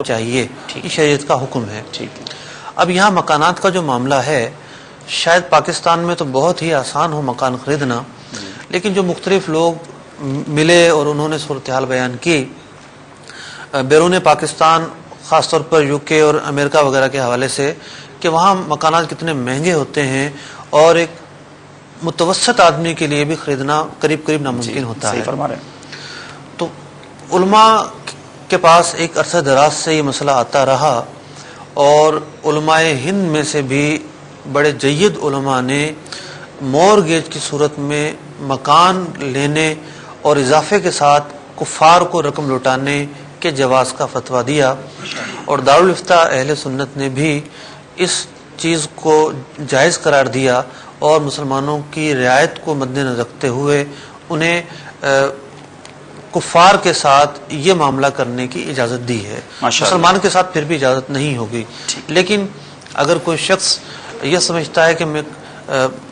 چاہیے، یہ شریعت کا حکم ہے۔ ٹھیک ہے۔ اب یہاں مکانات کا جو معاملہ ہے، شاید پاکستان میں تو بہت ہی آسان ہو مکان خریدنا، لیکن جو مختلف لوگ ملے اور انہوں نے صورتحال بیان کی بیرون پاکستان، خاص طور پر UK اور امریکہ وغیرہ کے حوالے سے، کہ وہاں مکانات کتنے مہنگے ہوتے ہیں اور ایک متوسط آدمی کے لیے بھی خریدنا قریب قریب ناممکن ہوتا ہے۔ صحیح فرما رہے ہیں۔ تو علماء کے پاس ایک عرصہ دراز سے یہ مسئلہ آتا رہا، اور علماء ہند میں سے بھی بڑے جید علماء نے مورگیج کی صورت میں مکان لینے اور اضافے کے ساتھ کفار کو رقم لوٹانے کے جواز کا فتویٰ دیا، اور دارالافتاء اہل سنت نے بھی اس چیز کو جائز قرار دیا اور مسلمانوں کی رعایت کو مد نظر رکھتے ہوئے انہیں کفار کے ساتھ یہ معاملہ کرنے کی اجازت دی ہے۔ مسلمان کے ساتھ پھر بھی اجازت نہیں ہوگی، لیکن اگر کوئی شخص یہ سمجھتا ہے کہ میں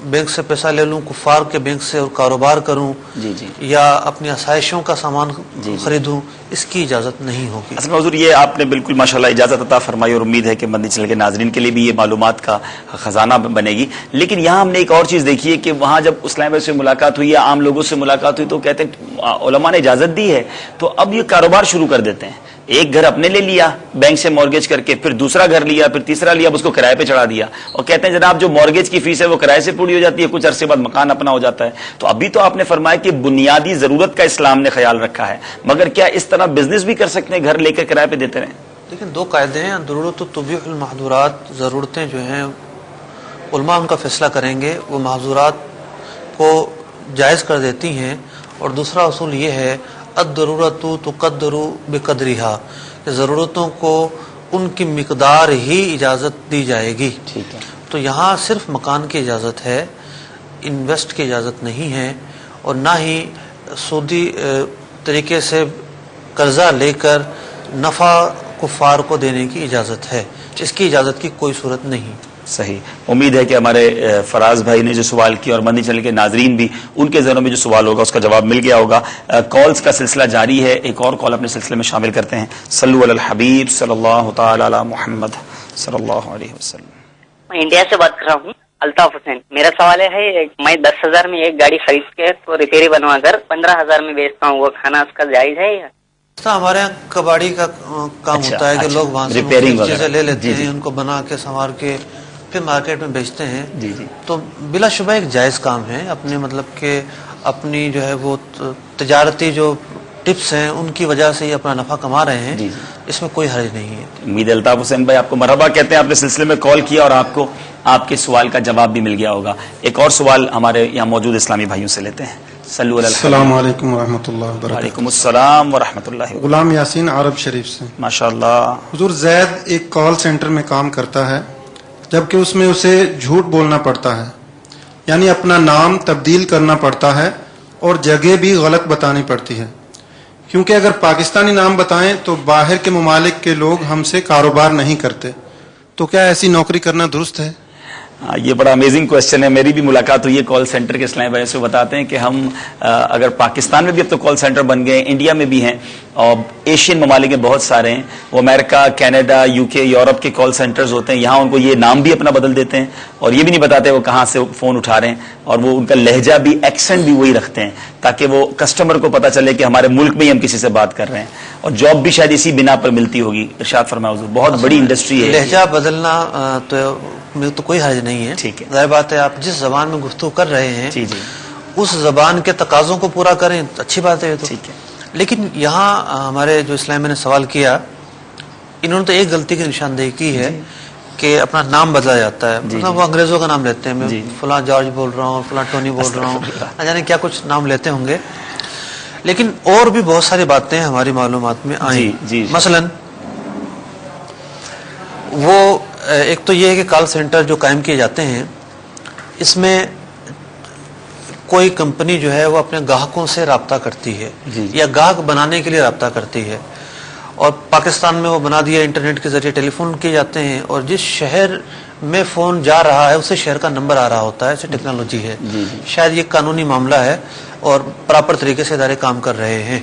بینک سے پیسہ لے لوں، کفار کے بینک سے اور کاروبار کروں، یا اپنی آسائشوں کا سامان خریدوں، اس کی اجازت نہیں ہوگی۔ اصل میں حضور یہ آپ نے بالکل ماشاءاللہ اجازت عطا فرمائی، اور امید ہے کہ مدنی چینل کے ناظرین کے لیے بھی یہ معلومات کا خزانہ بنے گی۔ لیکن یہاں ہم نے ایک اور چیز دیکھی ہے کہ وہاں جب اسلام بھائی سے ملاقات ہوئی یا عام لوگوں سے ملاقات ہوئی تو کہتے ہیں علماء نے اجازت دی ہے، تو اب یہ کاروبار شروع کر دیتے ہیں۔ ایک گھر اپنے لے لیا بینک سے مورگیج کر کے، پھر دوسرا گھر لیا، پھر تیسرا لیا، اب اس کو کرائے پہ چڑھا دیا، اور کہتے ہیں جناب جو مورگیج کی فیس ہے وہ کرائے سے پوری ہو جاتی ہے، کچھ عرصے بعد مکان اپنا ہو جاتا ہے۔ تو ابھی تو آپ نے فرمایا کہ بنیادی ضرورت کا اسلام نے خیال رکھا ہے، مگر کیا اس طرح بزنس بھی کر سکتے ہیں، گھر لے کر کرائے پہ دیتے رہیں؟ لیکن دو قاعدے ہیں، ضرورت تبیح المحظورات، ضرورتیں جو ہیں علماء ان کا فیصلہ کریں گے، وہ محظورات کو جائز کر دیتی ہیں، اور دوسرا اصول یہ ہے الضرورت تقدر بقدرها، کہ ضرورتوں کو ان کی مقدار ہی اجازت دی جائے گی۔ ٹھیک ہے۔ تو یہاں صرف مکان کی اجازت ہے، انویسٹ کی اجازت نہیں ہے، اور نہ ہی سودی طریقے سے قرضہ لے کر نفع کفار کو دینے کی اجازت ہے، اس کی اجازت کی کوئی صورت نہیں۔ صحیح۔ امید ہے کہ ہمارے فراز بھائی نے جو سوال کیا اور مدنی چینل کے ناظرین بھی ان کے ذہنوں میں جو سوال ہوگا اس کا جواب مل گیا ہوگا۔ کالز کا سلسلہ جاری ہے، ایک اور کال اپنے سلسلے میں شامل کرتے ہیں۔ صلو علی الحبیب صلی اللہ تعالی علی محمد صلی اللہ علیہ وسلم۔ میں انڈیا سے بات کر رہا ہوں، الطاف حسین۔ میرا سوال ہے میں 10,000 میں ایک گاڑی خرید کے تو ریپیری بنوا کر 15,000 میں بیچتا ہوں، وہ کھانا اس کا جائز ہے یا؟ ہمارے یہاں کباڑی کا کام ہوتا ہے کہ لوگ وہاں سے چیزیں لے لیتے ہیں، ان کو بنا کے سنوار کے پھر مارکیٹ میں بیچتے ہیں۔ تو بلا شبہ ایک جائز کام ہے، اپنے مطلب کہ اپنی جو ہے وہ تجارتی جو ٹپس ہیں ان کی وجہ سے یہ اپنا نفع کما رہے ہیں، اس میں کوئی حرج نہیں ہے۔ امید الطاف حسین بھائی آپ کو مرحبا کہتے ہیں، آپ نے سلسلے میں کال کیا اور آپ کو آپ کے سوال کا جواب بھی مل گیا ہوگا۔ ایک اور سوال ہمارے یہاں موجود اسلامی بھائیوں سے لیتے ہیں۔ السلام علیکم ورحمۃ اللہ وبرکاتہ۔ وعلیکم السلام ورحمۃ اللہ۔ غلام یاسین عرب شریف سے۔ ماشاءاللہ۔ حضور زید ایک کال سینٹر میں کام کرتا ہے، جبکہ اس میں اسے جھوٹ بولنا پڑتا ہے، یعنی اپنا نام تبدیل کرنا پڑتا ہے اور جگہ بھی غلط بتانی پڑتی ہے، کیونکہ اگر پاکستانی نام بتائیں تو باہر کے ممالک کے لوگ ہم سے کاروبار نہیں کرتے، تو کیا ایسی نوکری کرنا درست ہے؟ یہ بڑا امیزنگ کوشچن ہے۔ میری بھی ملاقات ہوئی ہے کال سینٹر کے اسلامی بھائی سے، بتاتے ہیں کہ ہم اگر پاکستان میں بھی اب تو کال سینٹر بن گئے ہیں، انڈیا میں بھی ہیں، اور ایشین ممالک میں بہت سارے ہیں، وہ امریکہ، کینیڈا، UK، یورپ کے کال سینٹرز ہوتے ہیں، یہاں ان کو یہ نام بھی اپنا بدل دیتے ہیں اور یہ بھی نہیں بتاتے وہ کہاں سے فون اٹھا رہے ہیں، اور وہ ان کا لہجہ بھی، ایکسنٹ بھی وہی رکھتے ہیں تاکہ وہ کسٹمر کو پتہ چلے کہ ہمارے ملک میں ہی ہم کسی سے بات کر رہے ہیں، اور جاب بھی شاید اسی بنا پر ملتی ہوگی۔ ارشاد فرمائے حضور، بہت بڑی انڈسٹری ہے۔ لہجہ بدلنا تو کوئی حرج نہیں ہے، ٹھیک ہے، ظاہر بات ہے، آپ جس زبان میں گفتگو کر رہے ہیں اس زبان کے تقاضوں کو پورا کریں، اچھی بات ہے۔ ٹھیک ہے، لیکن یہاں ہمارے جو اسلامی نے سوال کیا، انہوں نے تو ایک غلطی کی نشاندہی کی ہے کہ اپنا نام بدلا جاتا ہے، وہ انگریزوں کا نام لیتے ہیں، میں فلاں جارج بول رہا ہوں، فلاں ٹونی بول رہا ہوں، نہ جانے کیا کچھ نام لیتے ہوں گے۔ لیکن اور بھی بہت ساری باتیں ہماری معلومات میں آئیں، مثلا وہ ایک تو یہ ہے کہ کال سینٹر جو قائم کیے جاتے ہیں، اس میں کوئی کمپنی جو ہے وہ اپنے گاہکوں سے رابطہ کرتی ہے یا گاہک بنانے کے لیے رابطہ کرتی ہے، اور پاکستان میں وہ بنا دیا، انٹرنیٹ کے ذریعے ٹیلی فون کیے جاتے ہیں، اور جس شہر میں فون جا رہا ہے اسے شہر کا نمبر آ رہا ہوتا ہے، اسے ٹیکنالوجی ہے۔ شاید یہ قانونی معاملہ ہے اور پراپر طریقے سے ادارے کام کر رہے ہیں۔